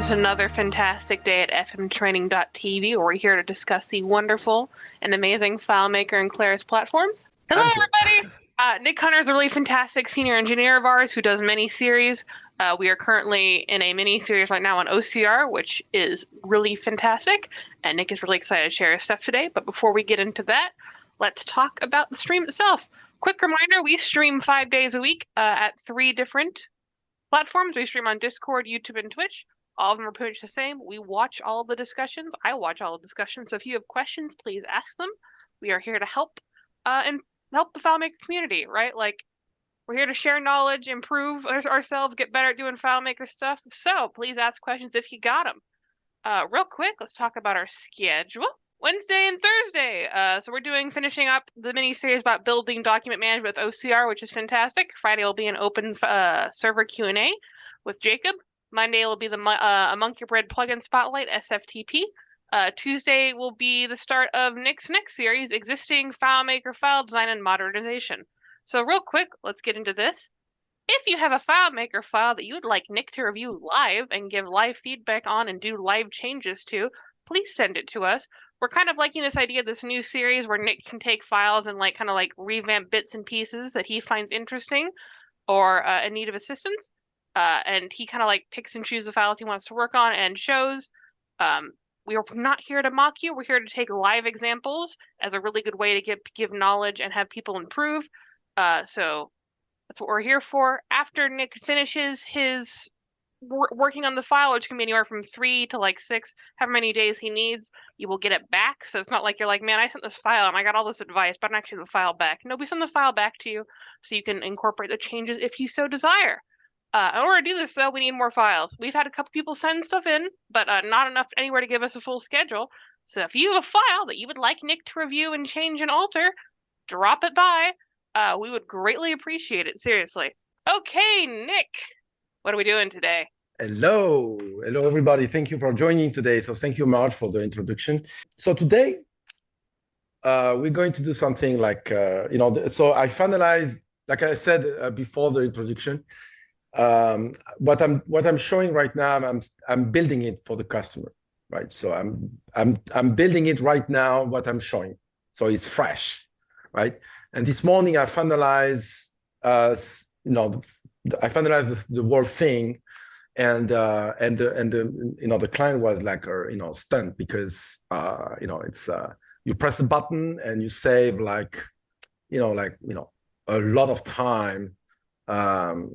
welcome to another fantastic day at fmtraining.tv, where we're here to discuss the wonderful and amazing FileMaker and Claris platforms. Hello, everybody! Nick Hunter is a really fantastic senior engineer of ours who does many series. We are currently in a mini series right now on OCR, which is really fantastic, and Nick is really excited to share his stuff today. But before we get into that, let's talk about the stream itself. Quick reminder, we stream 5 days a week at 3 different platforms. We stream on Discord, YouTube, and Twitch. All of them are pretty much the same. We watch all of the discussions. I watch all the discussions. So if you have questions, please ask them. We are here to help and help the FileMaker community, right? Like, we're here to share knowledge, improve ourselves, get better at doing FileMaker stuff. So please ask questions if you got them. Real quick, let's talk about our schedule. Wednesday and Thursday. So we're finishing up the mini series about building document management with OCR, which is fantastic. Friday will be an open server Q&A with Jacob. Monday will be the a Monkey Bread plugin spotlight, SFTP. Tuesday will be the start of Nick's next series, existing FileMaker file design and modernization. So real quick, let's get into this. If you have a FileMaker file that you would like Nick to review live and give live feedback on and do live changes to, please send it to us. We're kind of liking this idea of this new series where Nick can take files and kind of revamp bits and pieces that he finds interesting or in need of assistance. And he kind of picks and chooses the files he wants to work on and shows. We are not here to mock you. We're here to take live examples as a really good way to give knowledge and have people improve. So that's what we're here for. After Nick finishes his working on the file, which can be anywhere from 3 to 6, however many days he needs, you will get it back. So it's not like you're like, man, I sent this file and I got all this advice, but I'm actually the file back. No, we send the file back to you so you can incorporate the changes if you so desire. In order to do this, though, we need more files. We've had a couple people send stuff in, but not enough anywhere to give us a full schedule. So if you have a file that you would like Nick to review and change and alter, drop it by. We would greatly appreciate it, seriously. Okay, Nick, what are we doing today? Hello everybody. Thank you for joining today. So thank you, Marge, for the introduction. So today, we're going to do something so I finalized, like I said before the introduction, what I'm showing right now, I'm building it for the customer, right? So I'm building it right now, what I'm showing. So it's fresh, right? And this morning I finalized, I finalized the whole thing. And the client was stunned because it's you press a button and you save a lot of time of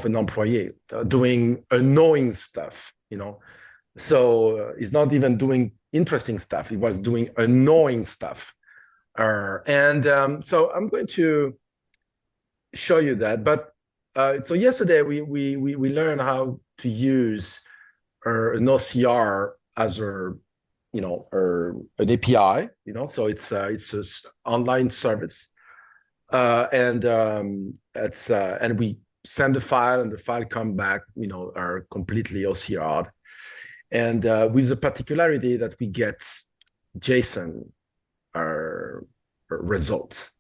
an employee doing annoying stuff, so he's not even doing interesting stuff, he was doing annoying stuff, so I'm going to show you that. But so yesterday we learned how to use an OCR as an API, so it's an online service, and we send the file and the file come back, are completely OCR'd, and with the particularity that we get JSON results.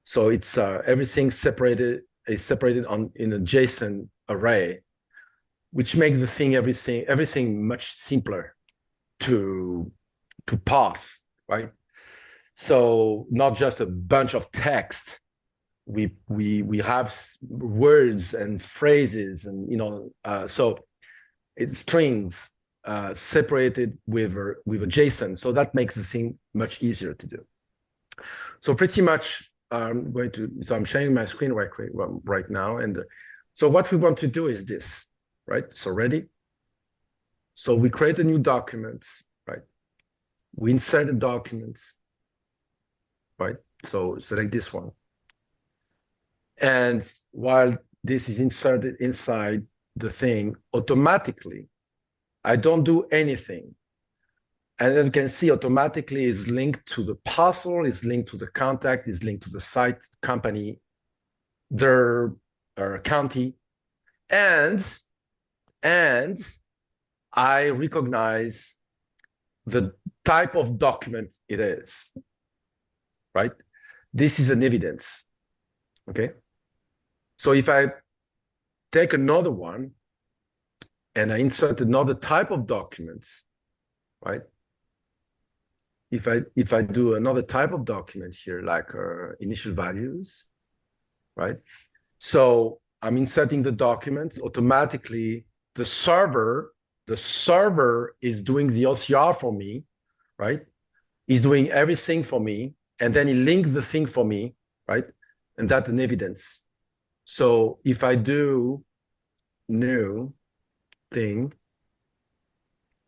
So it's everything separated in a JSON array, which makes everything much simpler to parse, right? So not just a bunch of text, we have words and phrases, and so it's strings separated with a JSON. So that makes the thing much easier to do. So pretty much I'm sharing my screen right now, and so what we want to do is this, right? So ready? So we create a new document, right? We insert a document, right? So select this one, and while this is inserted inside the thing, automatically, I don't do anything. And as you can see, automatically is linked to the parcel, is linked to the contact, is linked to the site, company, their county, and I recognize the type of document it is, right? This is an evidence, okay? So if I take another one, and I insert another type of document, right? If I do another type of document here, like initial values, right? So I'm inserting the document automatically. The server is doing the OCR for me, right? He's doing everything for me, and then he links the thing for me, right? And that's an evidence. So if I do new thing,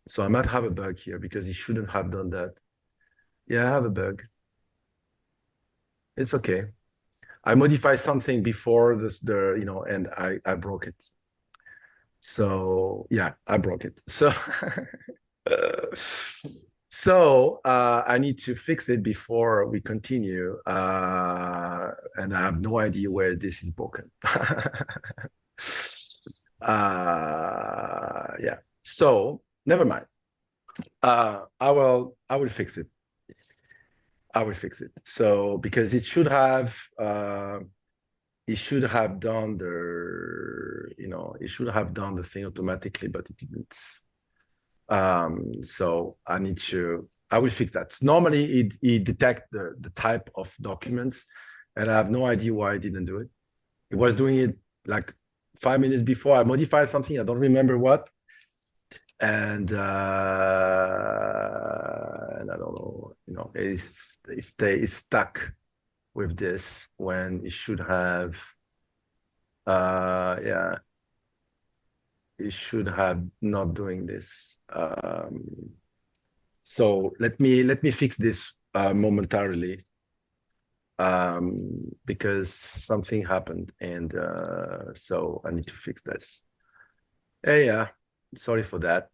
so I might have a bug here because he shouldn't have done that. Yeah, I have a bug. It's okay. I modified something before this, and I broke it. So yeah, I broke it. So I need to fix it before we continue. And I have no idea where this is broken. Yeah. So never mind. I will fix it. I will fix it. So because it should have done the thing automatically, but it didn't. So I will fix that. Normally it detects the type of documents, and I have no idea why I didn't do it. It was doing it like 5 minutes before. I modified something, I don't remember what. And I don't know, it's stuck with this when it should have, yeah, it should have not doing this. So let me fix this momentarily, because something happened, and so I need to fix this. Yeah, sorry for that.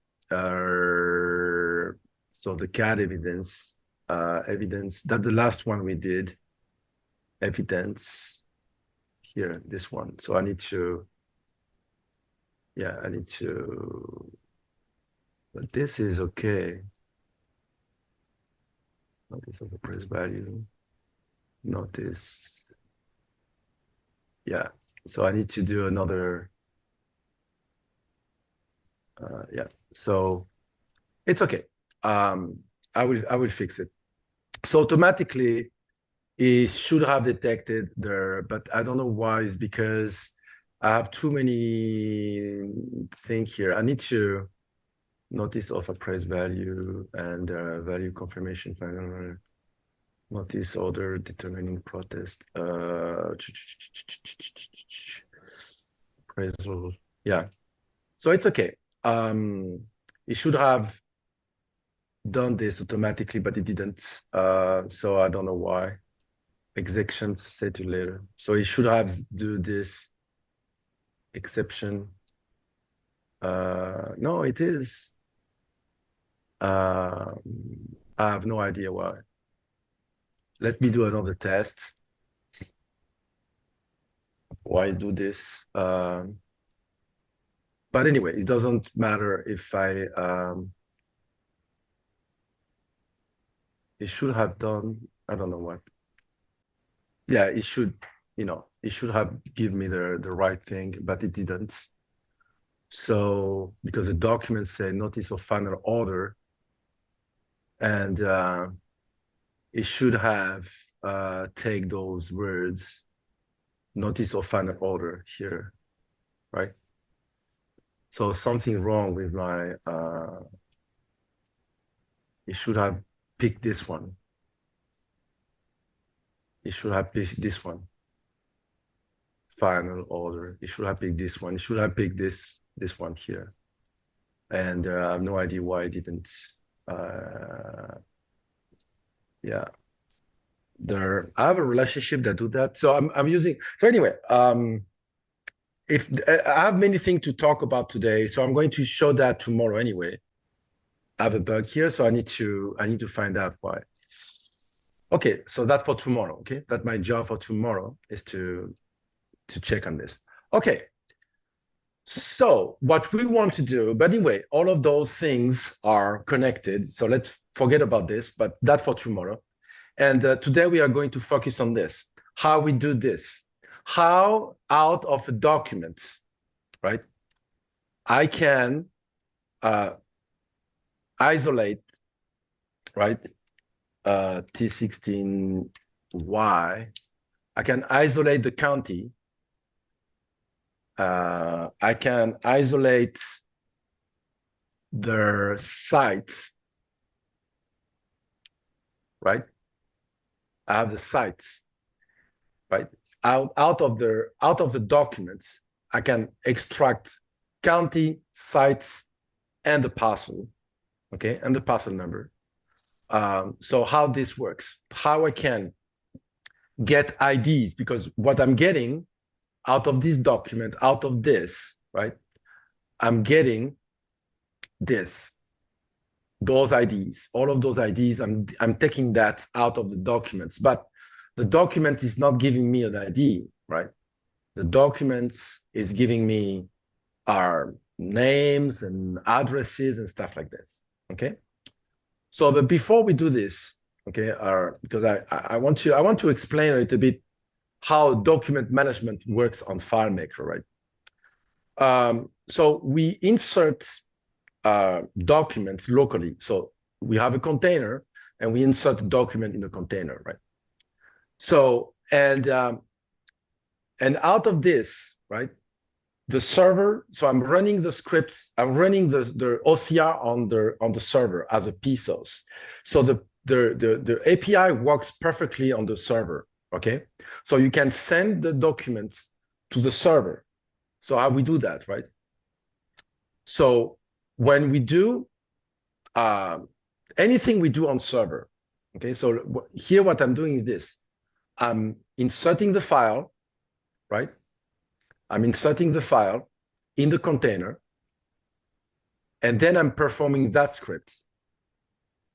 So the CAD evidence, that the last one we did, evidence here, this one. So I need to, but this is okay. Notice of the price value, notice, yeah. So I need to do another, yeah. So it's okay. I will fix it. So automatically it should have detected there, but I don't know why. It's because I have too many things here. I need to notice of a price value and value confirmation final notice order determining protest. Appraisal. Yeah. So it's okay. It should have done this automatically, but it didn't. So I don't know why. Exception set to later. So it should have do this exception. No, it is. I have no idea why. Let me do another test. Why do this? But anyway, it doesn't matter if I. It should have done. I don't know what. Yeah, it should. It should have given me the right thing, but it didn't. So because the document said notice of final order, and it should have take those words, notice of final order here, right? So something wrong with my, it should have picked this one. It should have picked this one. Final order. It should have picked this one. It should have picked this one here. And I have no idea why I didn't. Yeah. I have a relationship that do that. So I'm using. So anyway, if I have many things to talk about today, so I'm going to show that tomorrow anyway. I have a bug here, so I need to find out why. Okay, so that's for tomorrow. Okay, that's my job for tomorrow, is to check on this. Okay. So what we want to do, but anyway, all of those things are connected. So let's forget about this, but that's for tomorrow. And today we are going to focus on this, how we do this, how out of a document, right? I can isolate, right, T16Y. I can isolate the county. I can isolate the sites, right? I have the sites, right? Out of the documents, I can extract county, sites, and the parcel, okay, and the parcel number. So how this works, how I can get IDs, because what I'm getting out of this document, out of this, right? I'm getting those IDs, all of those IDs. I'm taking that out of the documents, but the document is not giving me an ID, right? The document is giving me our names and addresses and stuff like this, okay? So, but before we do this, okay, because I want to explain a little bit how document management works on FileMaker, right? So we insert documents locally. So we have a container and we insert a document in the container, right? So and out of this, right, the server. So I'm running the scripts. I'm running the OCR on the server as a P source. So the API works perfectly on the server. Okay, so you can send the documents to the server. So how we do that, right? So when we do anything we do on server, okay, so here what I'm doing is this. I'm inserting the file, right? I'm inserting the file in the container, and then I'm performing that script,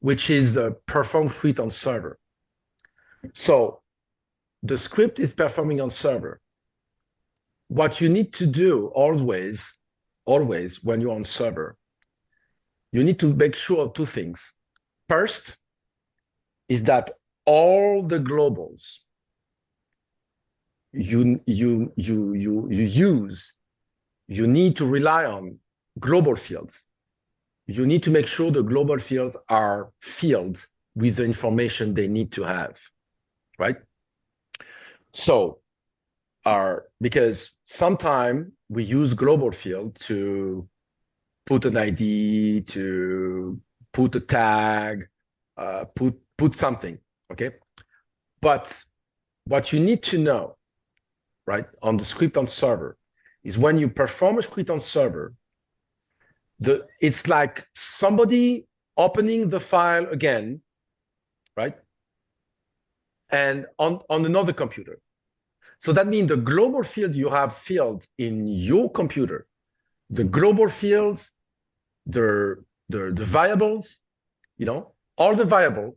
which is the perform suite on server. So the script is performing on server. What you need to do always when you're on server, you need to make sure of two things. First is that all the globals you need to rely on global fields. You need to make sure the global fields are filled with the information they need to have, right? So because sometimes we use global field to put an ID, to put a tag, put something, okay? But what you need to know, right, on the script on server is when you perform a script on server, it's like somebody opening the file again, right? And on another computer. So that means the global field you have filled in your computer, the global fields, the variables, all the variable,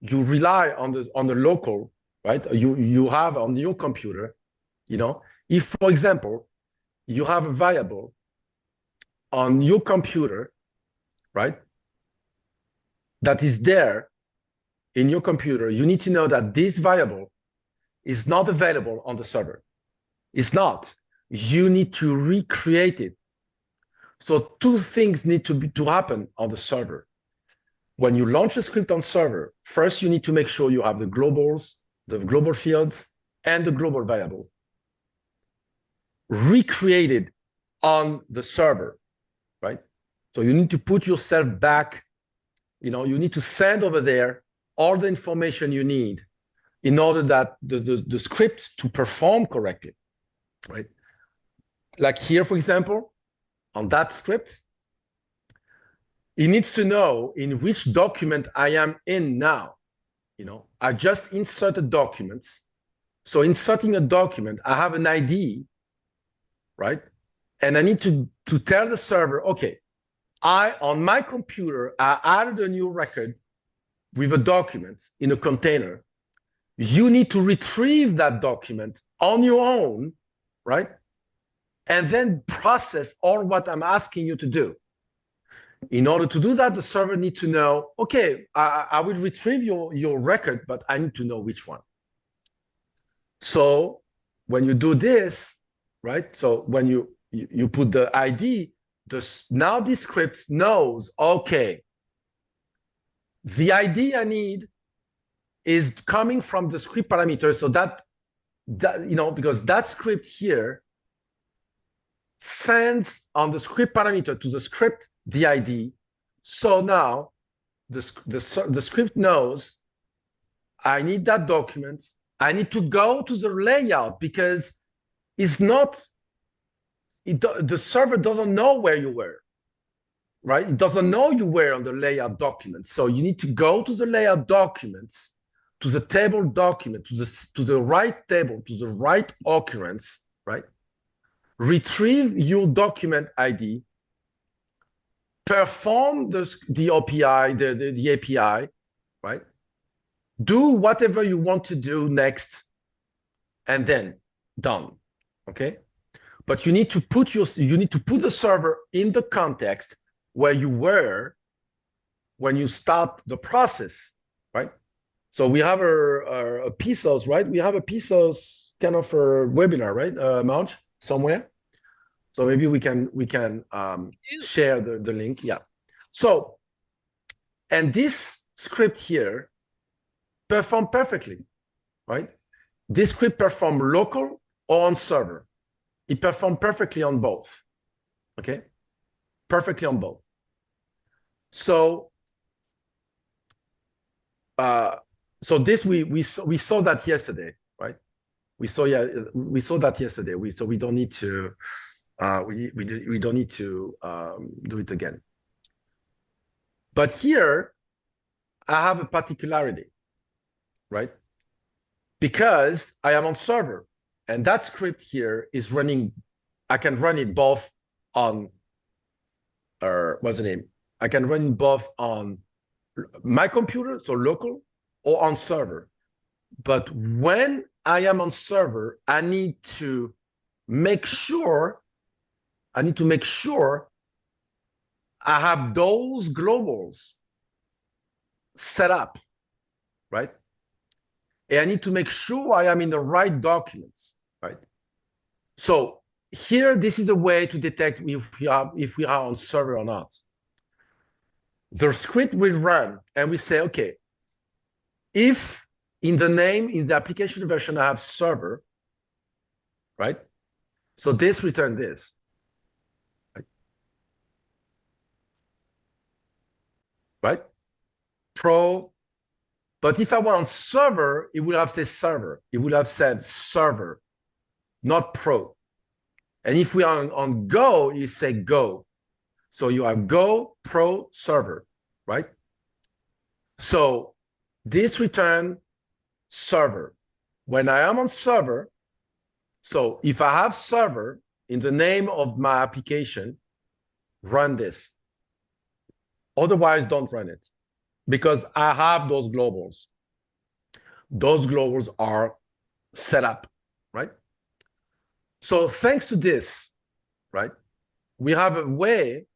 you rely on the local, right? You have on your computer, if, for example, you have a variable on your computer, right, that is there in your computer, you need to know that this variable is not available on the server. It's not. You need to recreate it. So two things need to happen on the server. When you launch a script on server, first you need to make sure you have the globals, the global fields, and the global variables recreated on the server, right? So you need to put yourself back, you need to send over there all the information you need in order that the script to perform correctly, right? Like here, for example, on that script, it needs to know in which document I am in now. I just inserted documents. So inserting a document, I have an ID, right? And I need to tell the server, okay, on my computer, I added a new record with a document in a container. You need to retrieve that document on your own, right? And then process all what I'm asking you to do. In order to do that, the server needs to know, okay, I will retrieve your record, but I need to know which one. So when you do this, right? So when you put the ID, now this script knows, okay, the ID I need is coming from the script parameter. So that because that script here sends on the script parameter to the script the ID. So now the script knows I need that document. I need to go to the layout because it's not, the server doesn't know where you were, right? It doesn't know you were on the layout document. So you need to go to the layout documents, to the table document, to the right table, to the right occurrence, right? Retrieve your document ID, perform the OPI, the API, right? Do whatever you want to do next, and then done, okay? But you need to put the server in the context where you were when you start the process, right? So we have a PSOS, right? We have a PSOS kind of a webinar, right, Marge, somewhere. So maybe we can share the link. Yeah. So, and this script here perform perfectly, right? This script perform local or on server. It performed perfectly on both, okay? Perfectly on both. So, so this we saw that yesterday, right? We saw that yesterday. So we don't need to we don't need to do it again. But here I have a particularity, right? Because I am on server, and that script here is running. I can run it both on, what's the name? I can run it both on my computer, so local, or on server. But when I am on server, I need to make sure I have those globals set up, right? And I need to make sure I am in the right documents, right? So here, this is a way to detect if we are on server or not. The script will run, and we say, okay, if in the application version, I have server, right? So this return this. Right? Pro. But if I were on server, it would have said server. It would have said server, not pro. And if we are on Go, you say Go. So you have Go, Pro, server, right? So this return server. When I am on server, so if I have server in the name of my application, run this. Otherwise, don't run it, because I have those globals. Those globals are set up, right? So thanks to this, right, we have a way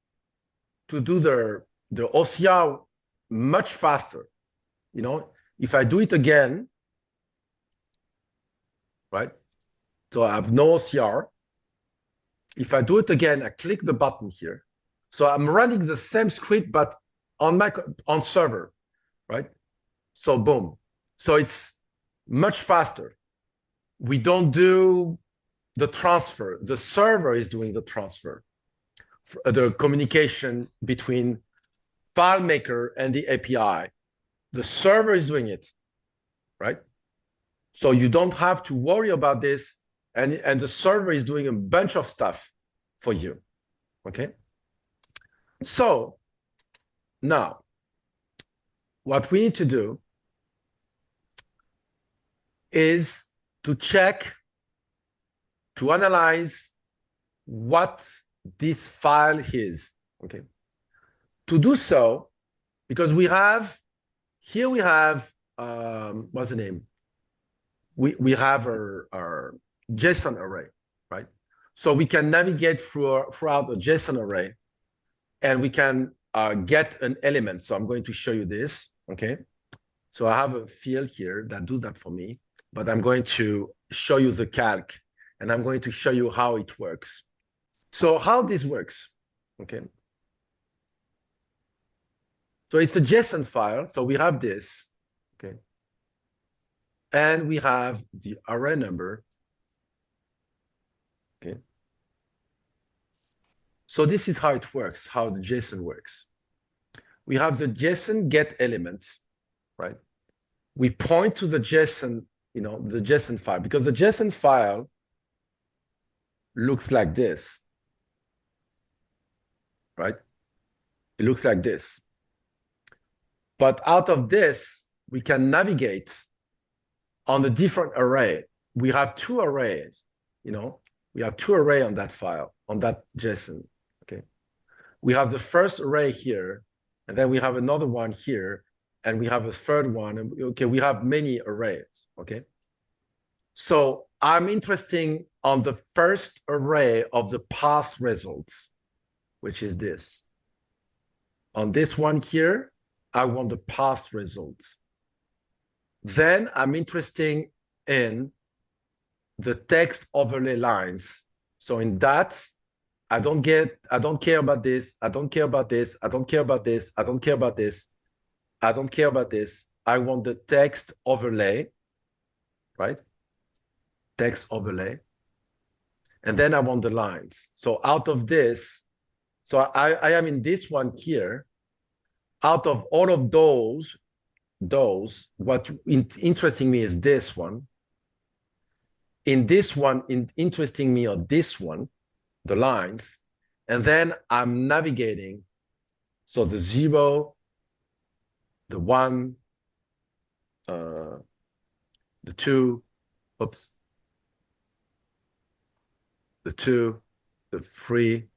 to do the OCR much faster. You know, if I do it again, right, so I have no OCR. If I do it again, I click the button here. So I'm running the same script, but on server, right? So boom. So it's much faster. We don't do the transfer. The server is doing the transfer. The communication between FileMaker and the API. The server is doing it, right? So you don't have to worry about this, and the server is doing a bunch of stuff for you, okay? So now, what we need to do is to check, to analyze what this file is, okay? To do so, because we have, here we have, what's the name? We have our JSON array, right? So we can navigate throughout the JSON array, and we can get an element. So I'm going to show you this, okay? So I have a field here that do that for me, but I'm going to show you the calc, and I'm going to show you how it works. So how this works, Okay. So it's a JSON file. So we have this, okay. And we have the array number, okay. So this is how it works, how the JSON works. We have the JSON get elements, right? We point to the JSON, the JSON file, because the JSON file looks like this, right? It looks like this. But out of this, we can navigate on the different array. We have two arrays, we have two arrays on that file, on that JSON, okay? We have the first array here, and then we have another one here, and we have a third one, and okay, we have many arrays, okay? So I'm interested on the first array of the pass results, which is this. On this one here, I want the pass results. Then I'm interested in the text overlay lines. So in that, I don't care about this, I don't care about this, I don't care about this, I don't care about this, I don't care about this. I want the text overlay, right? Text overlay. And then I want the lines. So out of this, so I am in this one here. Out of all of those, what interesting me is this one. In this one, interesting me are this one, the lines. And then I'm navigating. So the 0, the 1, the 2, oops, the 2, the 3,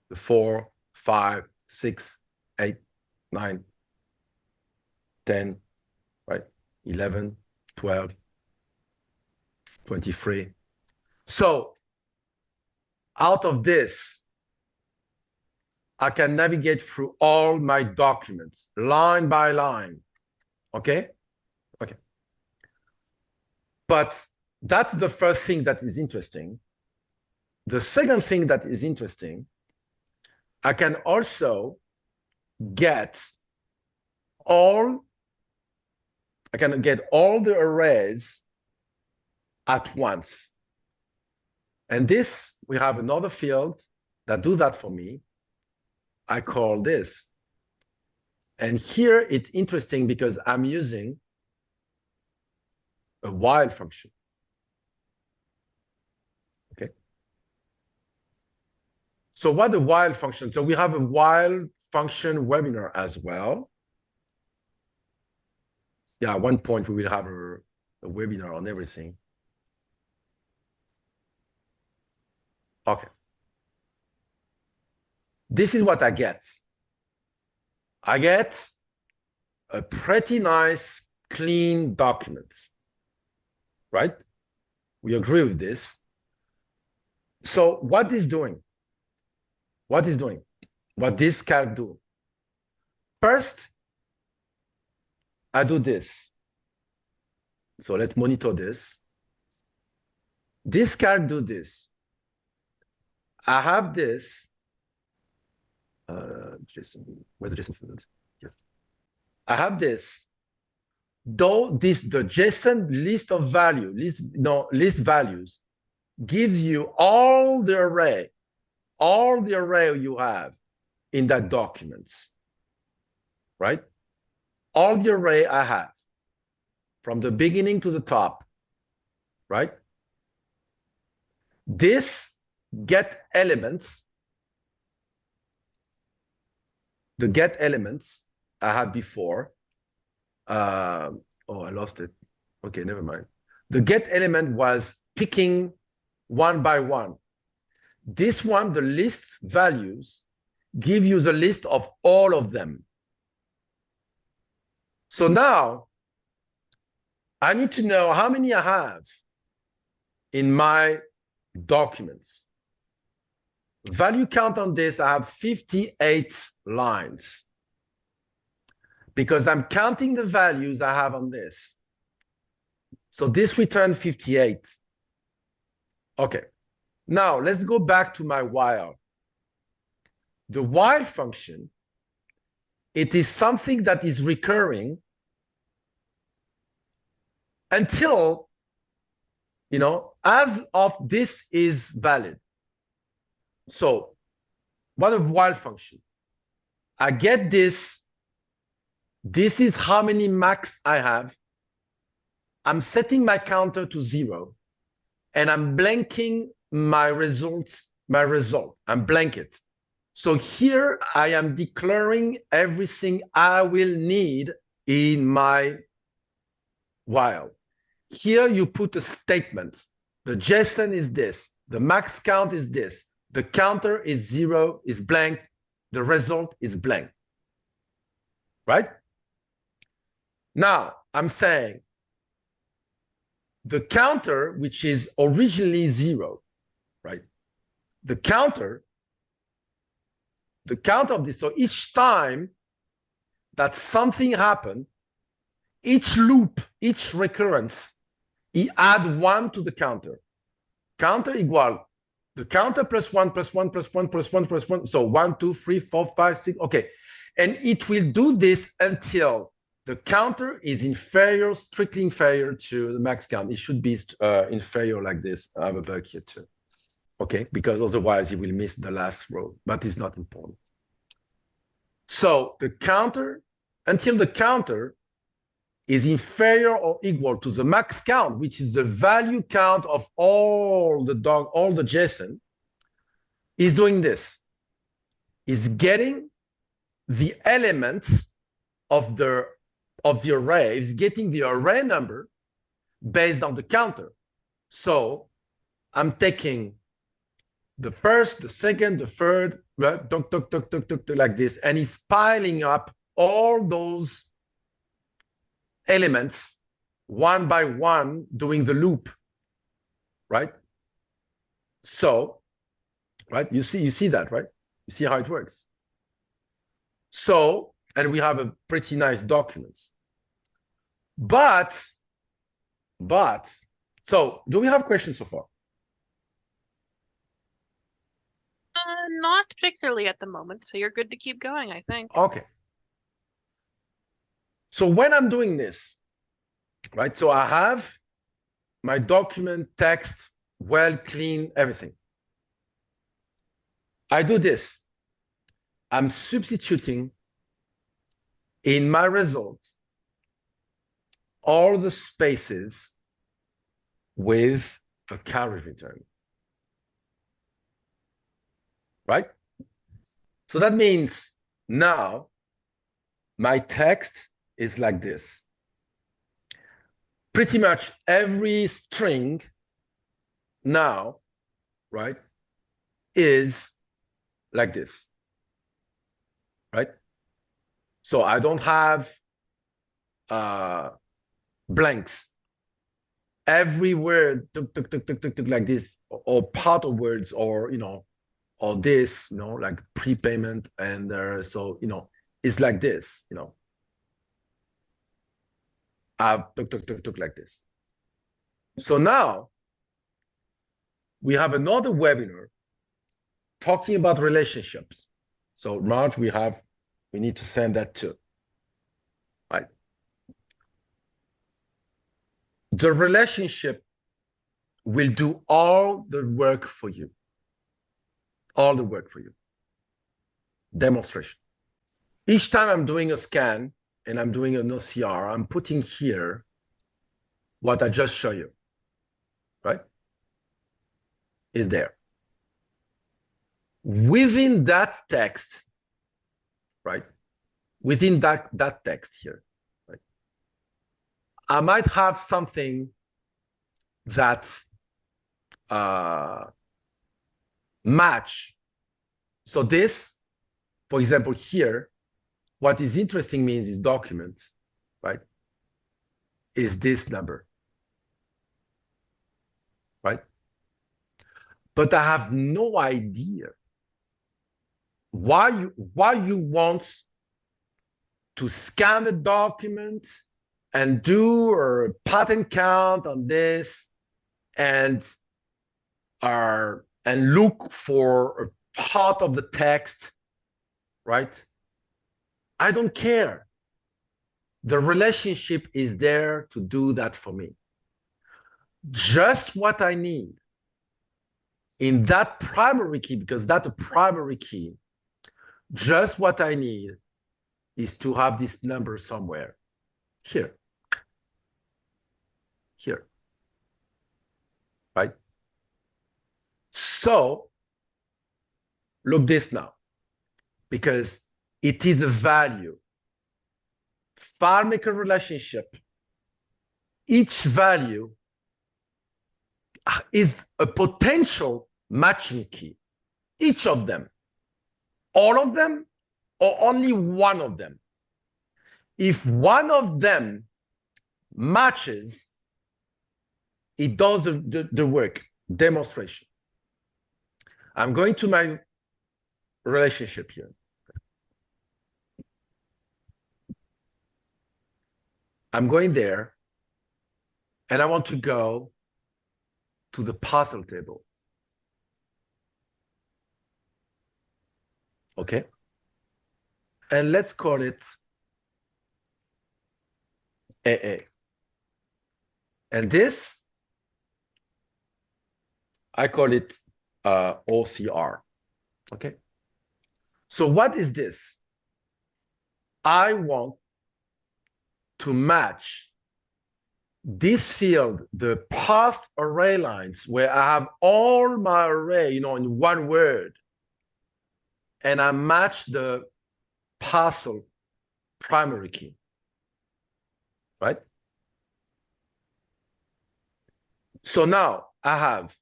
the 4, 5, 6, 8, 9, 10, right? 11, 12, 23. So out of this, I can navigate through all my documents, line by line, okay? Okay. But that's the first thing that is interesting. The second thing that is interesting, I can also get all the arrays at once. And this, we have another field that do that for me. I call this. And here it's interesting because I'm using a while function. Okay. So what a while function? So we have a while function webinar as well. Yeah, at one point we will have a webinar on everything. Okay. This is what I get. I get a pretty nice, clean document, right? We agree with this. So what is doing? What is doing? What this can do? First, I do this. So let's monitor this. This can do this. I have this. JSON, where's the JSON field? Here. I have this. Though the JSON list of value, list values gives you all the array you have in that documents, right? All the array I have from the beginning to the top, right? This get elements, the get elements I had before. Oh, I lost it. Okay, never mind. The get element was picking one by one. This one, the list values, give you the list of all of them. So now I need to know how many I have in my documents. Value count on this, I have 58 lines because I'm counting the values I have on this. So this returns 58. Okay. Now let's go back to my while. The while function, it is something that is recurring until, as of this is valid. So what a while function? I get this. This is how many max I have. I'm setting my counter to 0, and I'm blanking my result. I'm blank it. So here I am declaring everything I will need in my while. Here you put a statement. The JSON is this. The max count is this. The counter is 0, is blank. The result is blank. Right? Now, I'm saying the counter, which is originally 0, right? The counter of this, so each time that something happened, each loop, each recurrence, he add 1 to the counter. Counter equal the counter plus 1 plus 1 plus 1 plus 1 plus 1. So 1, 2, 3, 4, 5, 6. Okay. And it will do this until the counter is inferior, strictly inferior to the max count. It should be inferior like this. I have a bug here too. Okay, because otherwise you will miss the last row, but it's not important. So the counter, until the counter is inferior or equal to the max count, which is the value count of all the JSON, is doing this. Is getting the elements of the array, is getting the array number based on the counter. So I'm taking the first, the second, the third, like this, and it's piling up all those elements one by one, doing the loop, right? So, right, you see that, right? You see how it works. So, and we have a pretty nice document. But, so do we have questions so far? Not particularly at the moment, so you're good to keep going, I think. Okay. So when I'm doing this, right, so I have my document, text, well, clean, everything. I do this. I'm substituting in my results all the spaces with a carry return. Right? So that means now my text is like this. Pretty much every string now, right, is like this. Right? So I don't have blanks. Every word like this, or part of words, or or this, like prepayment, and so it's like this, I've like this. So now we have another webinar talking about relationships. So Marge, we need to send that too, right? The relationship will do all the work for you. All the work for you. Demonstration. Each time I'm doing a scan and I'm doing an OCR, I'm putting here what I just showed you, right? Is there. Within that text, right? Within that text here, right? I might have something that's match. So this, for example, here, what is interesting means is documents, right? Is this number, right? But I have no idea why you want to scan the document and do a pattern count on this and look for a part of the text right? I don't care. The relationship is there to do that for me. Just what I need in that primary key, because that's a primary key, just what I need is to have this number somewhere. Here. Here. Right? So, look this now, because it is a value. FileMaker relationship, each value is a potential matching key. Each of them. All of them, or only one of them. If one of them matches, it does the work. Demonstration. I'm going to my relationship here. I'm going there, and I want to go to the parcel table. Okay? And let's call it AA. And this, I call it OCR. Okay? So what is this? I want to match this field, the past array lines, where I have all my array, in one word, and I match the parcel primary key, right? So now I have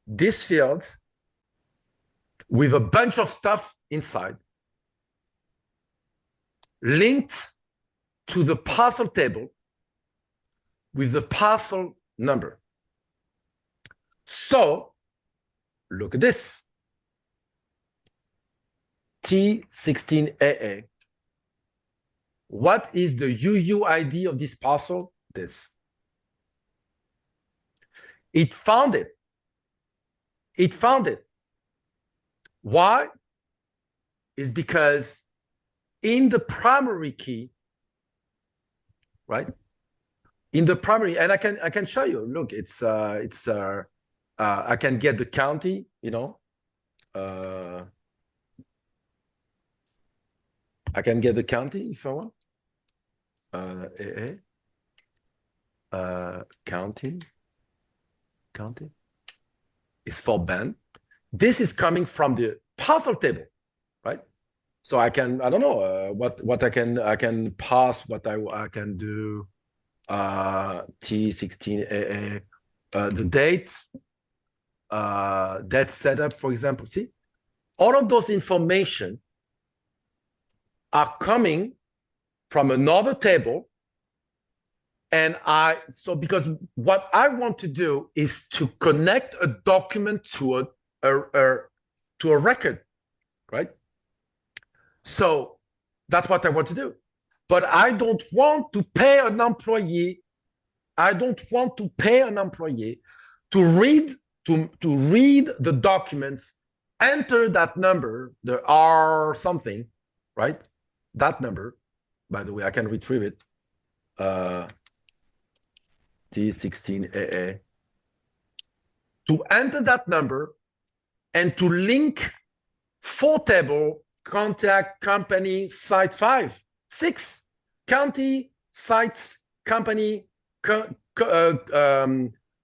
this field with a bunch of stuff inside, linked to the parcel table with the parcel number. So look at this. T16AA. What is the UUID of this parcel? This. It found it. It found it. Why? It's because in the primary key, right? In the primary, and I can show you. Look, I can get the county, I can get the county if I want. County is for band. This is coming from the parcel table, right? So I don't know what I can pass, what I can do. T16AA, the dates, date setup, for example. See, all of those information are coming from another table. And because what I want to do is to connect a document to a record, right? So that's what I want to do. But I don't want to pay an employee. I don't want to pay an employee to read the documents, enter that number, the R something, right? That number, by the way, I can retrieve it. T16AA. To enter that number and to link 4 table, contact, company, site 5, 6, county, sites, company,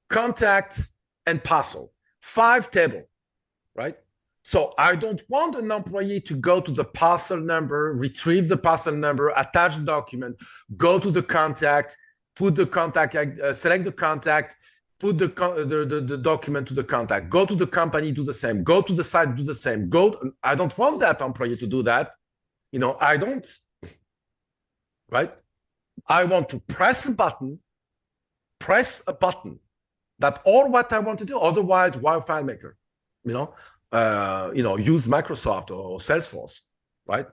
contact, and parcel. 5 table, right? So I don't want an employee to go to the parcel number, retrieve the parcel number, attach the document, go to the contact, put the contact, select the contact, put the document to the contact, go to the company, do the same, go to the site, do the same. I don't want that employee to do that. I don't, right? I want to press a button. That's all what I want to do. Otherwise, why FileMaker? Use Microsoft or Salesforce, right?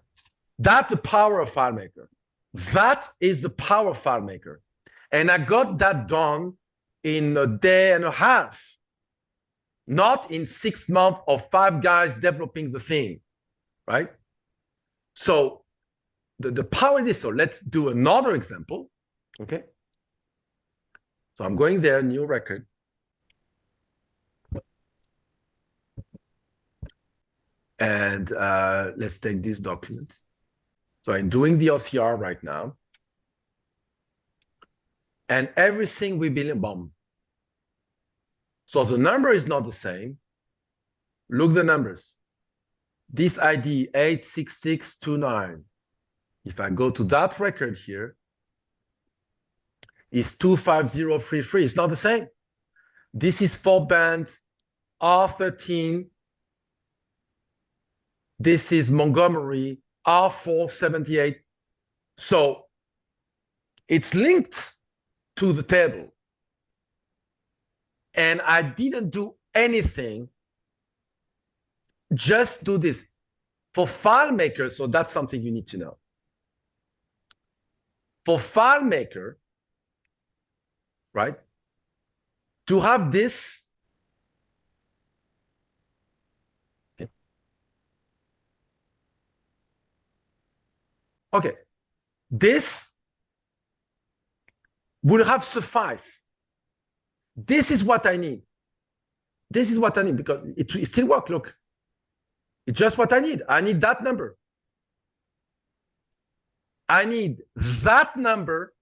That's the power of FileMaker. That is the power of FileMaker. And I got that done in a day and a half. not in 6 months of 5 guys developing the thing, right? So the power is this. So let's do another example, okay? So I'm going there, new record. And let's take this document. So I'm doing the OCR right now. And everything will be bomb. So the number is not the same. Look the numbers. This ID 86629. If I go to that record here, is 25033. It's not the same. This is 4 bands R13. This is Montgomery R478. So it's linked to the table. And I didn't do anything. Just do this. For FileMaker, so that's something you need to know. For FileMaker, right, to have this, okay, this would have sufficed. This is what I need. This is what I need because it still works. Look, it's just what I need. I need that number. I need that number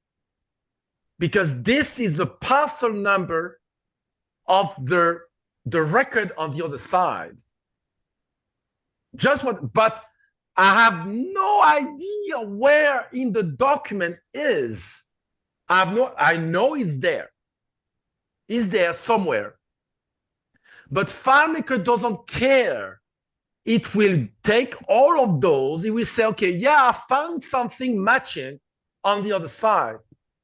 because this is the parcel number of the record on the other side. Just what, but I have no idea where in the document is. I know it's there. It's there somewhere. But FileMaker doesn't care. It will take all of those. It will say, okay, yeah, I found something matching on the other side.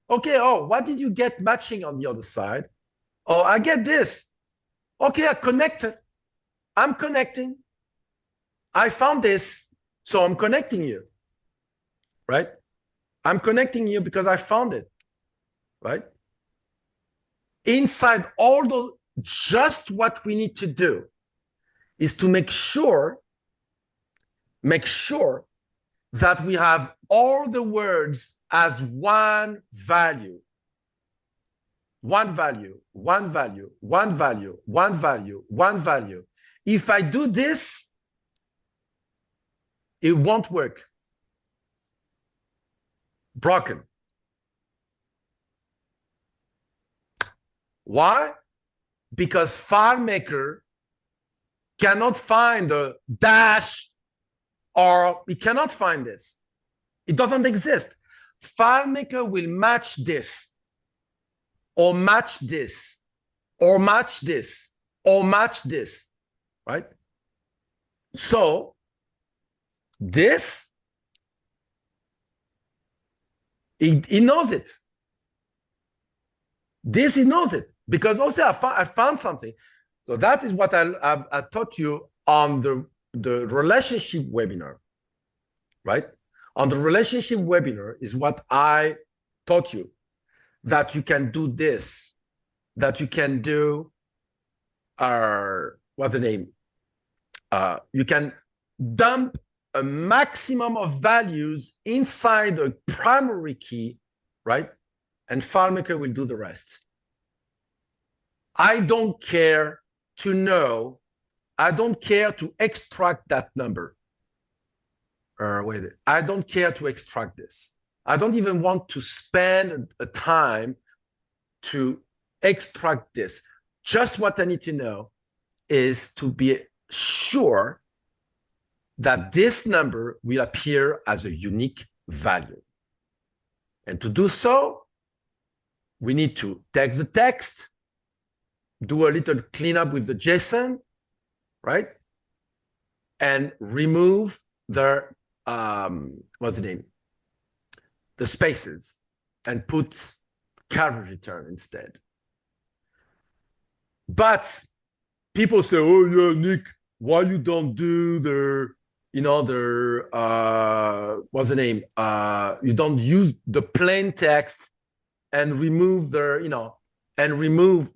Okay, oh, what did you get matching on the other side? Oh, I get this. Okay, I connected. I'm connecting. I found this, so I'm connecting you, right? I'm connecting you because I found it, right? Inside all those, just what we need to do is to make sure that we have all the words as one value. One value, one value, one value, one value, one value. If I do this, it won't work. Broken. Why? Because FileMaker cannot find a dash, or it cannot find this. It doesn't exist. FileMaker will match this, or match this, or match this, or match this, right? So this, it knows it. This, it knows it. Because also I found something. So that is what I taught you on the relationship webinar, right? On the relationship webinar is what I taught you, that you can do this, that you can do, what's the name? You can dump a maximum of values inside a primary key, right? And FileMaker will do the rest. I don't care to know, I don't care to extract that number. I don't care to extract this. I don't even want to spend a time to extract this. Just what I need to know is to be sure that this number will appear as a unique value. And to do so, we need to take the text, do a little cleanup with the JSON, right? And remove the, what's the name? The spaces, and put Claris return instead. But people say, oh yeah, Nick, why you don't do the, what's the name? You don't use the plain text and remove the, and remove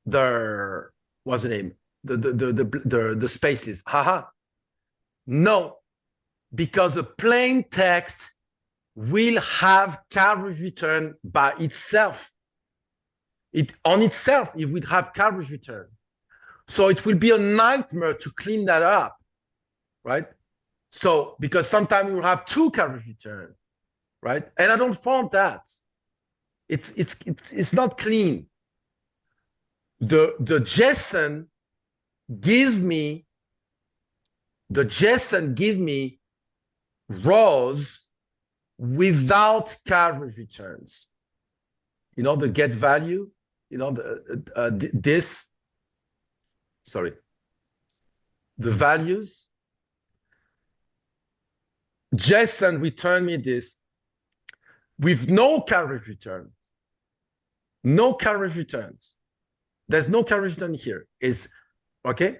the what's the name? The spaces. Haha. No, because a plain text will have carriage return by itself. It on itself, it would have carriage return. So it will be a nightmare to clean that up, right? So because sometimes we will have two carriage return, right? And I don't want that. It's not clean. The JSON gives me rows without carriage returns. You know, the get value, you know, the values. JSON return me this with no carriage return. No carriage returns. There's no carriage return here. Is okay?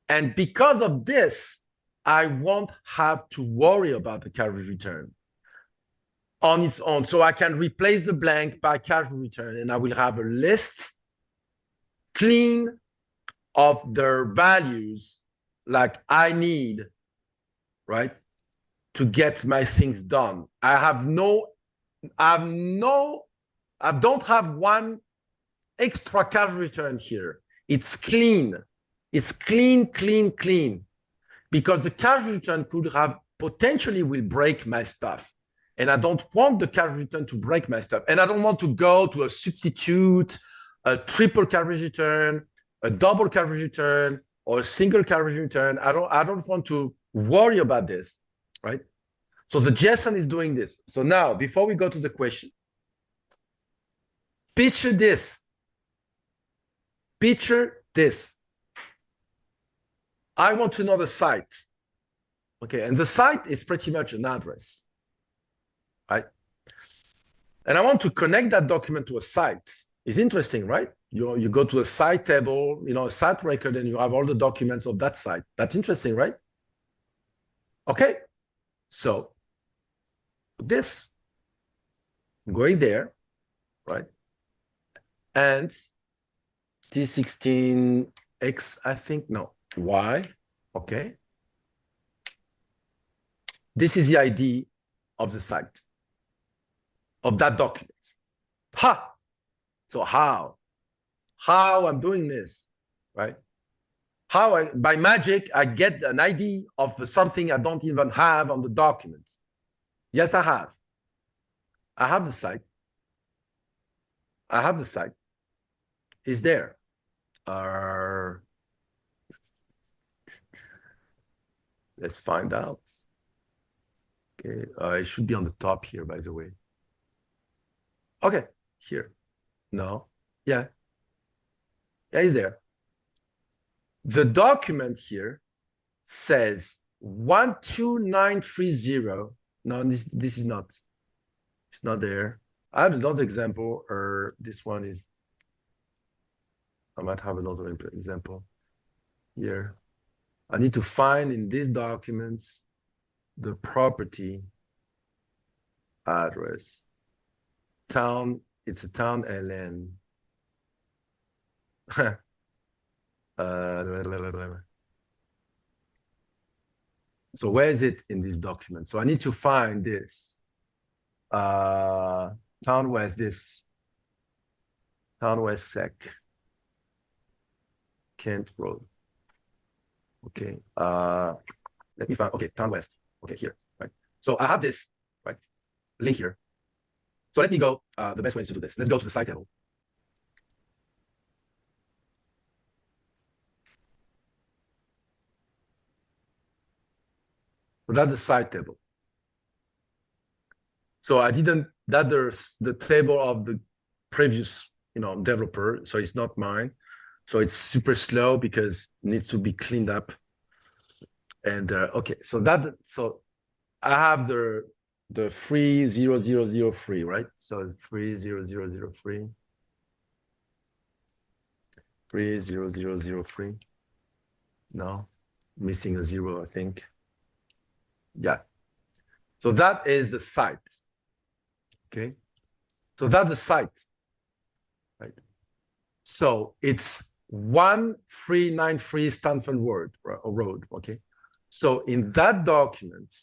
And because of this, I won't have to worry about the carriage return on its own. So I can replace the blank by carriage return, and I will have a list clean of their values like I need, right, to get my things done. I don't have one extra carriage return here. It's clean. It's clean, clean, clean. Because the carriage return could have potentially will break my stuff. And I don't want the carriage return to break my stuff. And I don't want to go to a substitute, a triple carriage return, a double carriage return, or a single carriage return. I don't want to worry about this, right? So the JSON is doing this. So now, before we go to the question, picture this. Picture this. I want to know the site. Okay, and the site is pretty much an address, right? And I want to connect that document to a site. It's interesting, right? You go to a site table, you know, a site record, and you have all the documents of that site. That's interesting, right? Okay, so this, I'm going there, right? And T16X, I think, no, Y, okay. This is the ID of the site, of that document. Ha! So how I'm doing this, right? By magic, I get an ID of something I don't even have on the document. Yes, I have. I have the site. It's there. Let's find out. Okay, it should be on the top here, by the way. Okay, here. No, yeah, it's there. The document here says 12930. No, this is not. It's not there. I have another example, or this one is. I might have another example here. I need to find in these documents the property address. Town, it's a town LN. So where is it in this document? So I need to find this. Town, where's this? Town West Sec. Kent Road. Okay. Let me find, okay, Town West. Okay, here, right? So I have this, right? Link here. So let me go, the best way is to do this. Let's go to the site table. So that's the site table. So I didn't, there's the table of the previous, developer. So it's not mine. So it's super slow because it needs to be cleaned up. And okay, so I have the 3003, right? So 30003. 30003. No, missing a zero, I think. Yeah. So that is the site. Okay. So that's the site, right? So it's 1393 Stanford Road, okay? So in that document,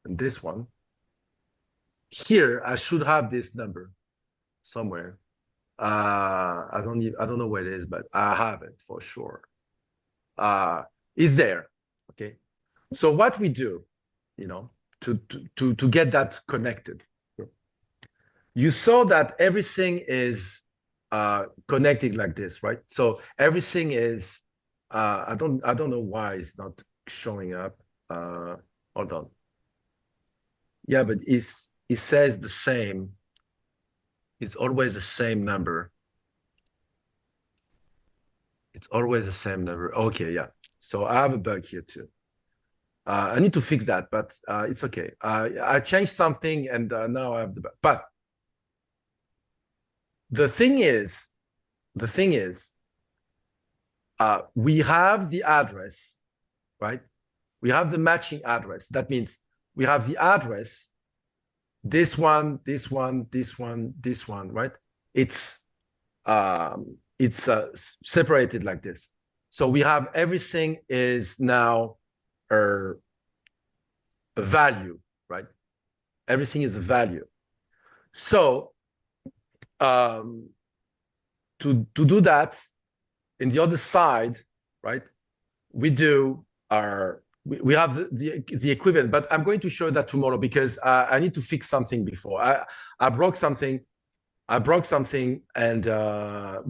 and this one, here I should have this number somewhere. I don't know where it is, but I have it for sure. It's there, okay? So what we do, you know, to get that connected, you saw that everything is connected like this, right? So everything is I don't know why it's not showing up. Hold on. Yeah, but it says the same. It's always the same number. It's always the same number. Okay, yeah. So I have a bug here too. I need to fix that, but it's okay. I changed something and now I have the bug. But the thing is, we have the address, right? We have the matching address. That means we have the address, this one, this one, this one, this one, right? It's separated like this. So we have everything is now a value, right? Everything is a value. So to do that, in the other side, right? We do we have the equivalent, but I'm going to show that tomorrow because I need to fix something before. I broke something. And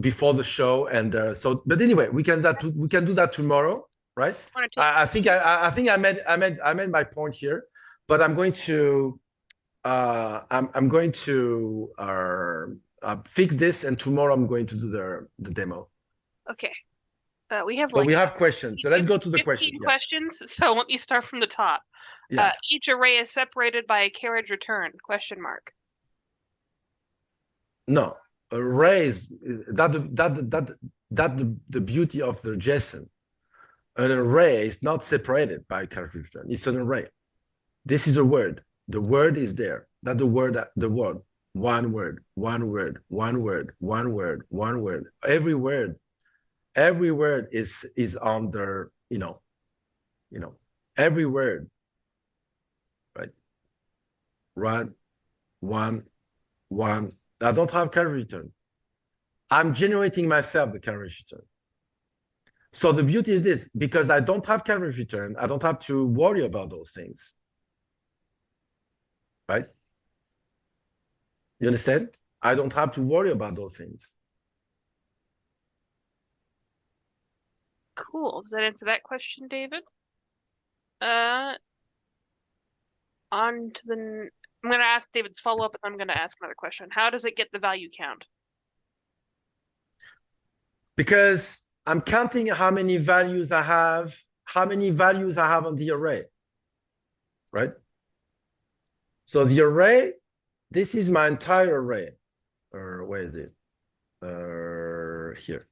before the show, and so. But anyway, we can do that tomorrow, right? I think I made my point here, but I'm going to I'm going to fix this, and tomorrow I'm going to do the demo. Okay. We have we have questions, so let's go to the questions. Questions. So let me start from the top. Yeah. Each array is separated by a carriage return ? No, arrays. That the beauty of the JSON. An array is not separated by a carriage return. It's an array. This is a word. The word is there. That the word. One word. One word. One word. One word. One word. Every word is under, every word, right? One. I don't have carriage return. I'm generating myself the carriage return. So the beauty is this, because I don't have carriage return, I don't have to worry about those things, right? You understand? I don't have to worry about those things. Cool. Does that answer that question, David? On to the. I'm going to ask David's follow-up, and I'm going to ask another question. How does it get the value count? Because I'm counting how many values I have on the array, right? So the array, this is my entire array. Or where is it? Here.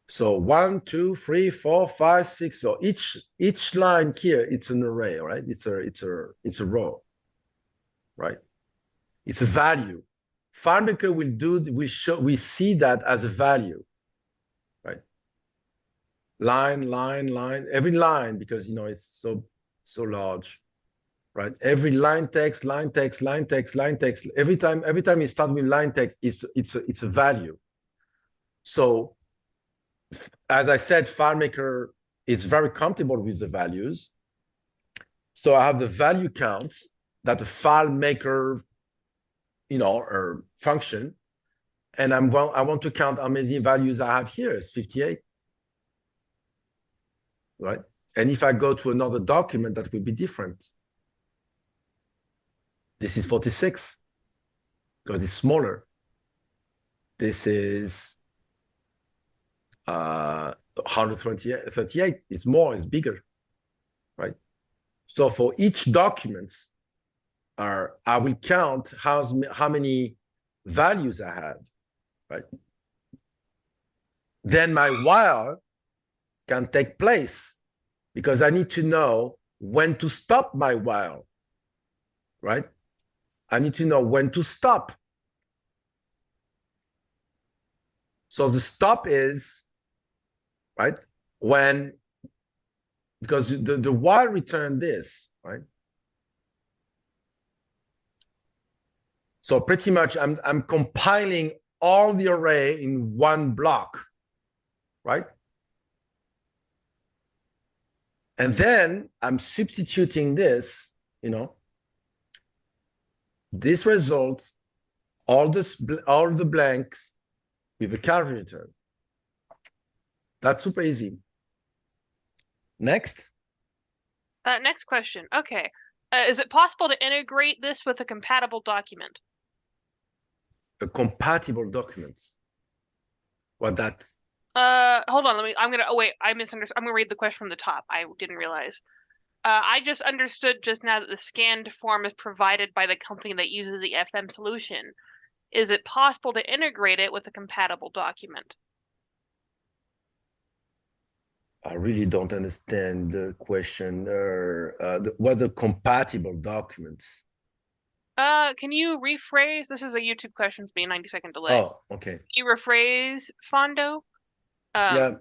So 1, 2, 3, 4, 5, 6. So each line here, it's an array, right? It's a row, right? It's a value. FileMaker we see that as a value, right? Line, every line, because it's so large, right? Every line text. Every time you start with line text, it's a value. So as I said, FileMaker is very comfortable with the values. So I have the value counts that the FileMaker, or function, and I want to count how many values I have here. It's 58, right? And if I go to another document, that will be different. This is 46 because it's smaller. This is 138. It's more, it's bigger, right? So for each document, I will count how many values I have, right? Then my while can take place because I need to know when to stop my while, right? I need to know when to stop. So the stop is, right, when, because the while return this, right? So pretty much I'm compiling all the array in one block, right? And then I'm substituting this, this result, all the blanks with a carry return. That's super easy. Next. Next question. Okay. Is it possible to integrate this with a compatible document? A compatible document. What that's? Hold on. Oh wait, I misunderstood. I'm gonna read the question from the top. I didn't realize. I just understood just now that the scanned form is provided by the company that uses the FM solution. Is it possible to integrate it with a compatible document? I really don't understand the question. What are compatible documents? Can you rephrase? This is a YouTube question. It's being 90-second delay. Oh, okay. Can you rephrase, Fondo? Yeah,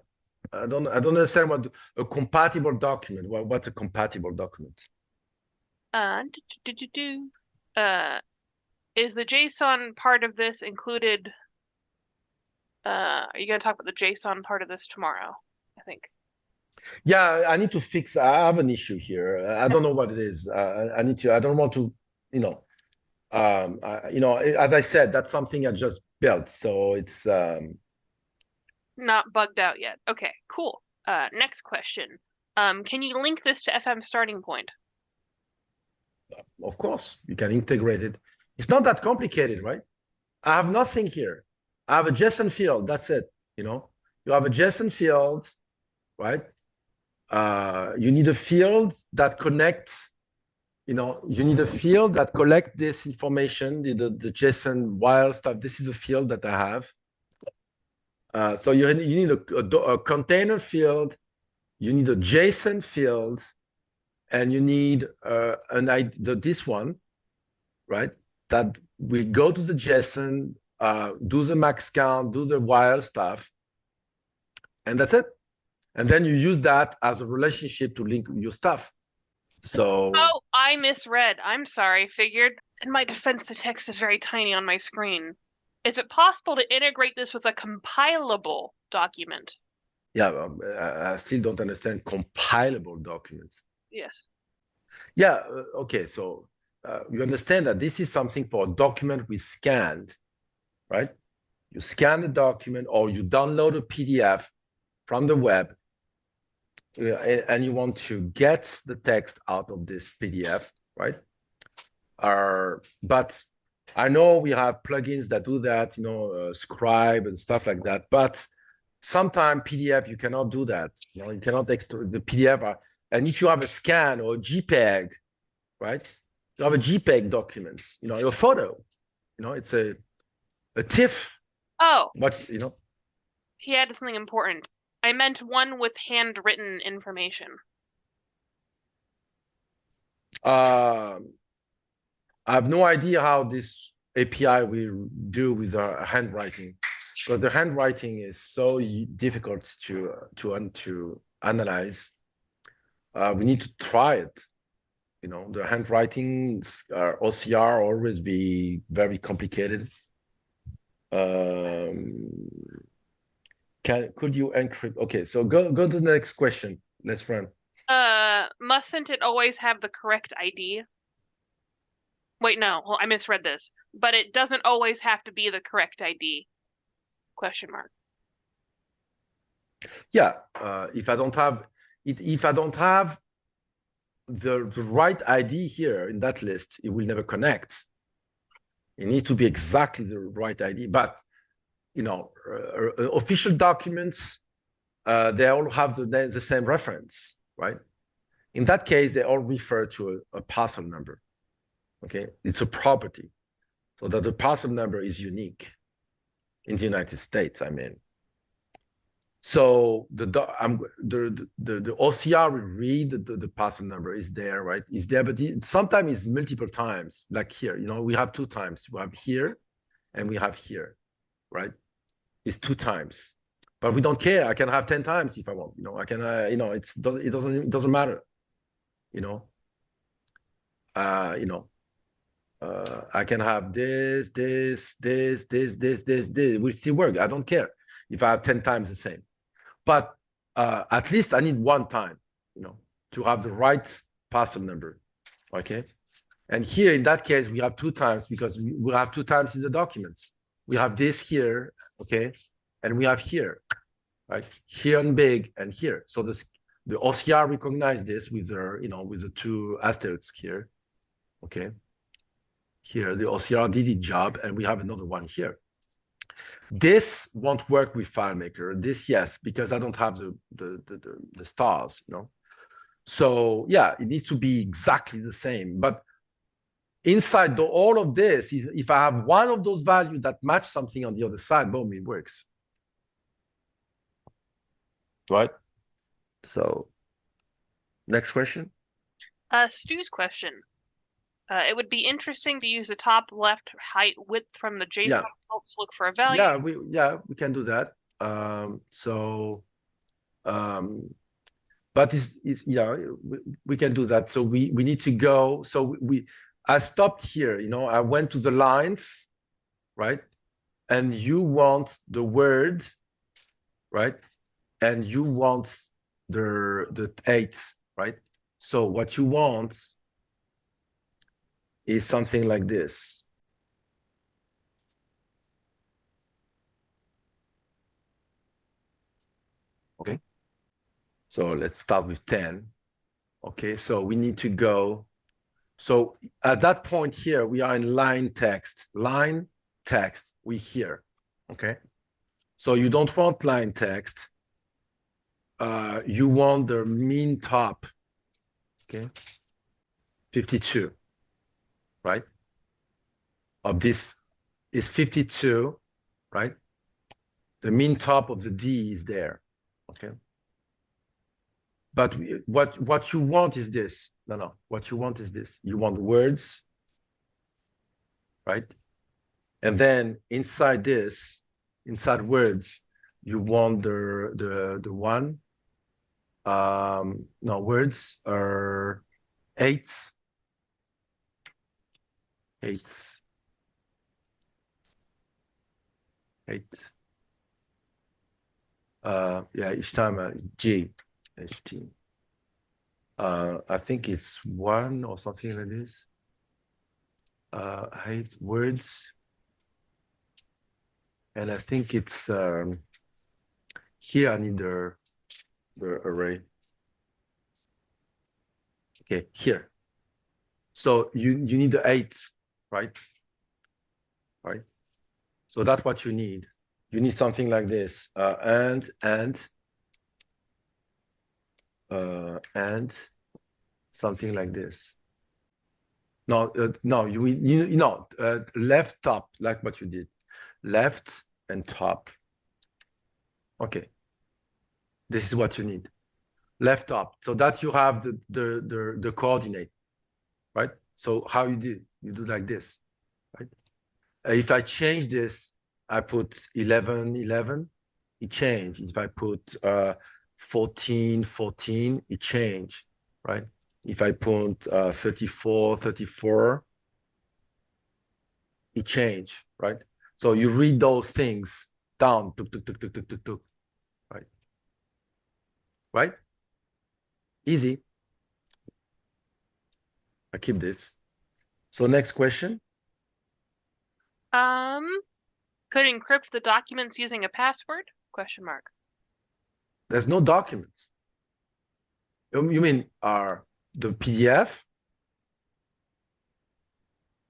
I don't understand what a compatible document. What's a compatible document? Is the JSON part of this included? Are you gonna talk about the JSON part of this tomorrow? I think. Yeah, I need to fix. I have an issue here. I don't know what it is. I need to. I don't want to. As I said, that's something I just built, so it's not bugged out yet. Okay, cool. Next question. Can you link this to FM starting point? Of course, you can integrate it. It's not that complicated, right? I have nothing here. I have a JSON field. That's it. You have a JSON field, right? You need a field that connects. You need a field that collects this information, the JSON while stuff. This is a field that I have. So you need a container field, you need a JSON field, and you need this one, right? That we go to the JSON, do the max count, do the while stuff, and that's it. And then you use that as a relationship to link your stuff. So. Oh, I misread. I'm sorry. Figured. In my defense, the text is very tiny on my screen. Is it possible to integrate this with a compilable document? Yeah, I still don't understand compilable documents. Yes. Yeah, okay, so you understand that this is something for a document we scanned, right? You scan the document or you download a PDF from the web and you want to get the text out of this PDF, right? But I know we have plugins that do that, Scribe and stuff like that. But sometimes PDF, you cannot do that. You cannot extract the PDF. And if you have a scan or a JPEG, right? You have a JPEG document, your photo, it's a TIFF. Oh. But, He added something important. I meant one with handwritten information. I have no idea how this API will do with our handwriting, because the handwriting is so difficult to analyze. We need to try it. The handwriting OCR always be very complicated. Could you encrypt? Okay, so go to the next question. Let's run. Mustn't it always have the correct ID? Wait, no, I misread this. But it doesn't always have to be the correct ID? Question mark. Yeah, if I don't have the right ID here in that list, it will never connect. It needs to be exactly the right ID. But official documents, they all have the same reference, right? In that case, they all refer to a parcel number. Okay, it's a property, so that the parcel number is unique in the United States. I mean, so the OCR will read the parcel number is there, right? Is there, but sometimes it's multiple times. Like here, we have 2 times. We have here, and we have here, right? is 2 times. But we don't care. I can have 10 times if I want. I can. It doesn't matter. I can have this. It will still work. I don't care if I have 10 times the same. But at least I need 1 time, to have the right parcel number. Okay. And here in that case, we have 2 times because we have 2 times in the documents. We have this here, okay, and we have here, right? Here and big and here. So the OCR recognize this with the 2 asterisks here, okay. Here the OCR did its job, and we have another one here. This won't work with FileMaker. This, yes, because I don't have the stars, So yeah, it needs to be exactly the same. But inside all of this, if I have one of those values that match something on the other side, boom, it works. Right? So, next question. Stu's question. It would be interesting to use the top left height width from the JSON results to look for a value. We can do that. But we can do that. So we need to go. So I stopped here. I went to the lines, right? And you want the word, right? And you want the 8, right? So what you want is something like this. Okay. So let's start with 10. Okay, so we need to go. So at that point here, we are in line text. Line text, we here. Okay. So you don't want line text. You want the mean top. Okay. 52. Right? Of this is 52, right? The mean top of the D is there, okay? But what you want is this. No, what you want is this. You want words, right? And then inside this, inside words, you want the one. No, words are 8. 8. Yeah, each time G, HT. I think it's 1 or something like this. 8 words. And I think it's here I need the array. Okay, here. So you need the 8, right? Right. So that's what you need. You need something like this, and something like this. No, left top, like what you did, left and top. Okay, this is what you need, left top, so that you have the coordinate, right? So how you do like this, right? If I change this, I put 11, 11, it changed. If I put 14, 14, it changed, right? If I put 34, 34, it changed, right? So you read those things down, tuk, tuk, tuk, tuk, tuk, tuk, tuk, right? Right? Easy. I keep this. So next question. Could encrypt the documents using a password? Question mark. There's no documents. You mean the PDF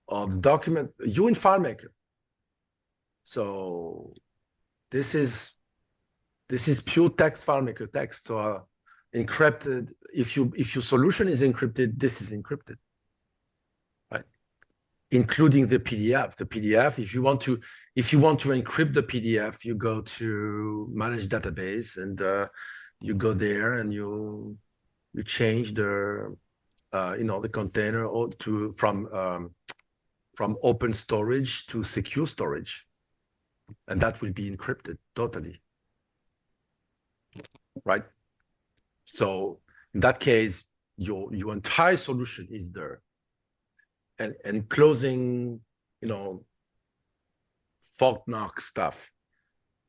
or the document? You in FileMaker. So this is pure text FileMaker text. So encrypted. If your solution is encrypted, this is encrypted, right? Including the PDF. The PDF, if you want to encrypt the PDF, you go to manage database and you go there and you change the the container from open storage to secure storage. and that will be encrypted totally, right? So in that case, your entire solution is there. And closing, fault knock stuff.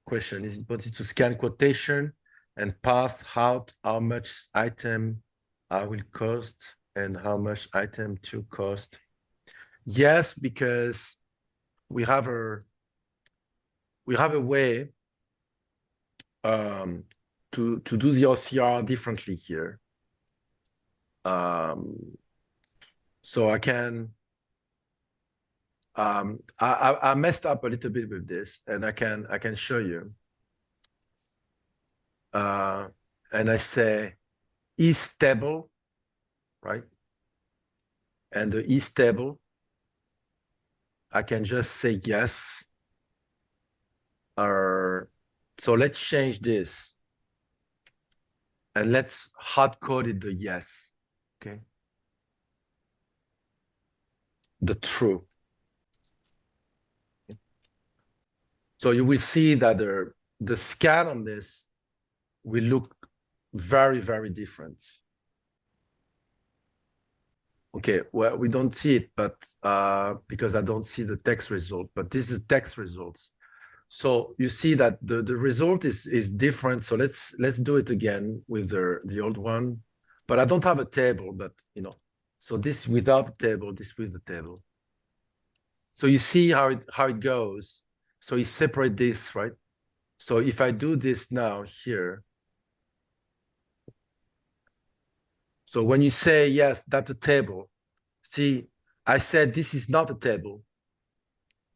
Question is, but it's to scan quotation and pass out how much item I will cost and how much item to cost. Yes, because we have a way to do the OCR differently here. So I can I messed up a little bit with this, and I can show you. And I say is table, right? And the is table, I can just say yes. So let's change this, and let's hard code it the yes, okay? The true. So you will see that the scan on this will look very, very different. Okay, well, we don't see it, but because I don't see the text result, but this is text results. So you see that the result is different. So let's do it again with the old one, but I don't have a table, but so this without the table, this with the table. So you see how it goes. So you separate this, right? So if I do this now here, so when you say, yes, that's a table, see, I said this is not a table.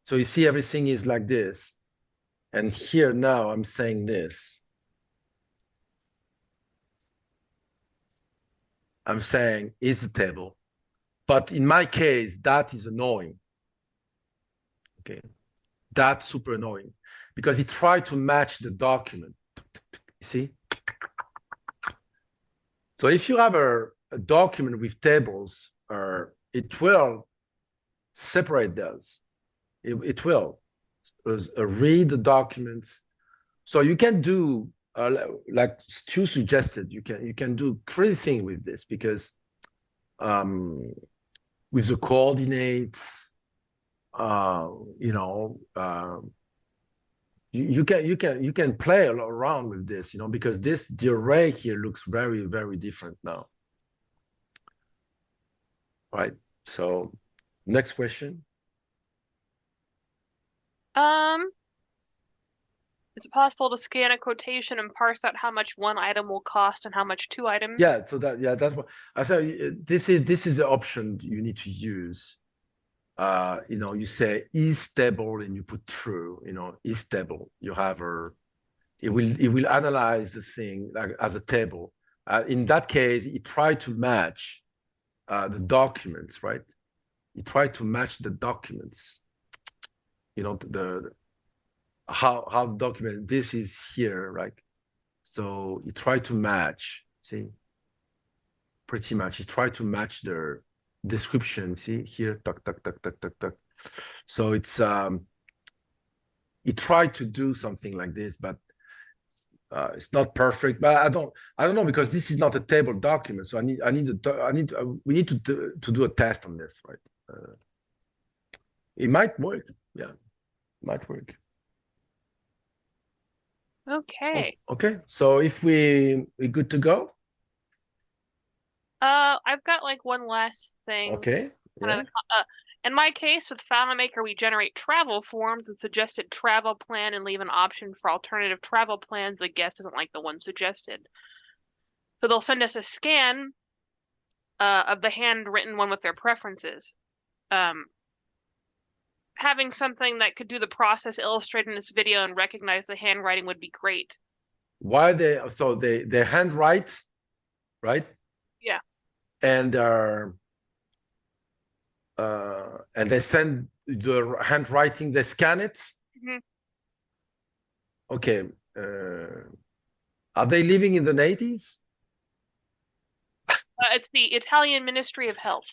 So you see everything is like this. And here now I'm saying this. I'm saying it's a table. But in my case, that is annoying. Okay, that's super annoying because it tried to match the document. You see? So if you have a document with tables, it will separate those. It will read the documents. So you can do like Stu suggested. You can do crazy thing with this because with the coordinates, you can play around with this, because the array here looks very, very different now. Right. So next question. Is it possible to scan a quotation and parse out how much one item will cost and how much two items? Yeah. So that's what I said. This is the option you need to use. You say is table and you put true. Is table. You have it will analyze the thing like as a table. In that case, it tried to match the documents, right? It tried to match the documents. How the document, this is here, right? So it tried to match, see, pretty much. It tried to match the description, see here, tuck, tuck, tuck, tuck, tuck, tuck. So it tried to do something like this, but it's not perfect. But I don't know because this is not a table document. So we need to do a test on this, right? It might work. Yeah, it might work. Okay. Okay. So if we're good to go. I've got like one last thing. Okay. Yeah. In my case, with FileMaker, we generate travel forms and suggested travel plan and leave an option for alternative travel plans. The guest doesn't like the one suggested. So they'll send us a scan of the handwritten one with their preferences. Having something that could do the process illustrated in this video and recognize the handwriting would be great. Why they handwrite, right? Yeah. And they send the handwriting, they scan it. Mm-hmm. Okay. Are they living in the 80s? It's the Italian Ministry of Health.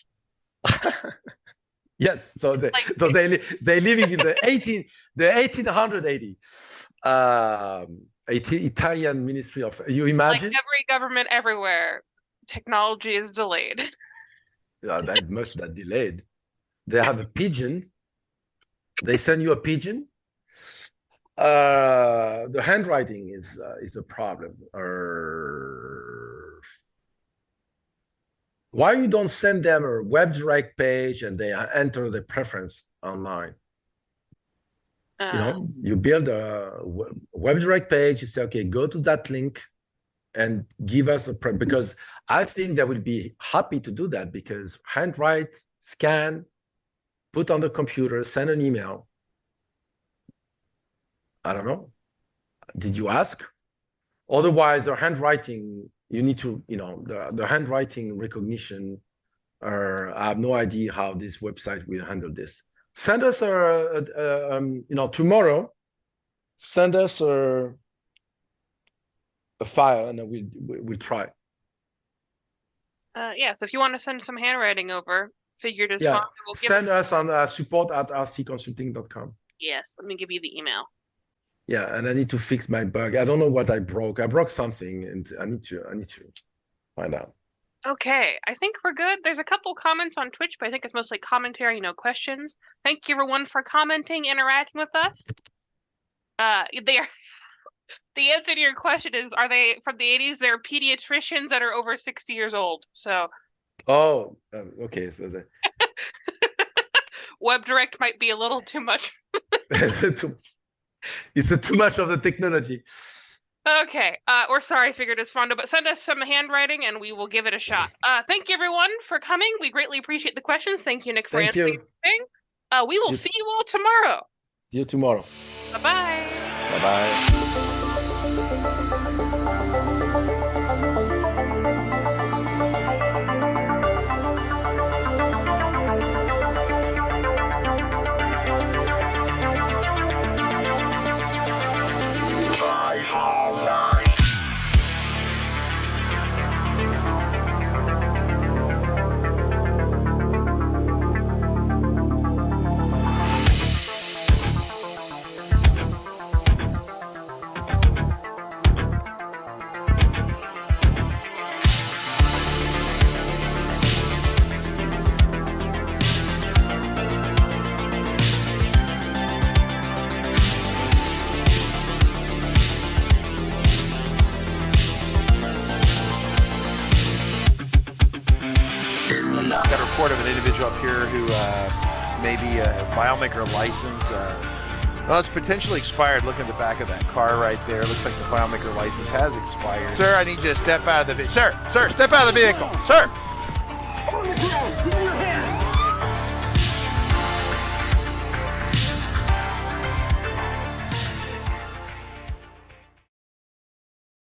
Yes, so they living in the 1880 Italian Ministry of. You imagine? Like every government everywhere, technology is delayed. That delayed. They have a pigeon. They send you a pigeon. The handwriting is a problem. Why you don't send them a web direct page and they enter the preference online? You build a web direct page. You say, okay, go to that link and give us because I think they will be happy to do that, because handwrite, scan, put on the computer, send an email. I don't know. Did you ask? Otherwise, the handwriting, you need to, the handwriting recognition, I have no idea how this website will handle this. Send us tomorrow, send us a file and then we'll try. So if you want to send some handwriting over, figured as yeah. fun. We'll send us on support@rcconsulting.com. Yes, let me give you the email. Yeah, and I need to fix my bug. I don't know what I broke. I broke something, and I need to find out. Okay, I think we're good. There's a couple comments on Twitch, but I think it's mostly commentary, no questions. Thank you everyone for commenting, interacting with us. The answer to your question is, are they from the 80s? They're pediatricians that are over 60 years old. So. Oh, okay. So Web direct might be a little too much. It's too much of the technology. Okay, we're sorry, Figured as Fondo, but send us some handwriting and we will give it a shot. Thank you everyone for coming. We greatly appreciate the questions. Thank you, Nick, for answering everything. We will see you all tomorrow. See you tomorrow. Bye-bye. Bye-bye. Got a report of an individual up here who may be a FileMaker license. Well, it's potentially expired. Look at the back of that car right there. Looks like the FileMaker license has expired. Sir, I need you to step out of the vehicle. Sir, step out of the vehicle. Sir.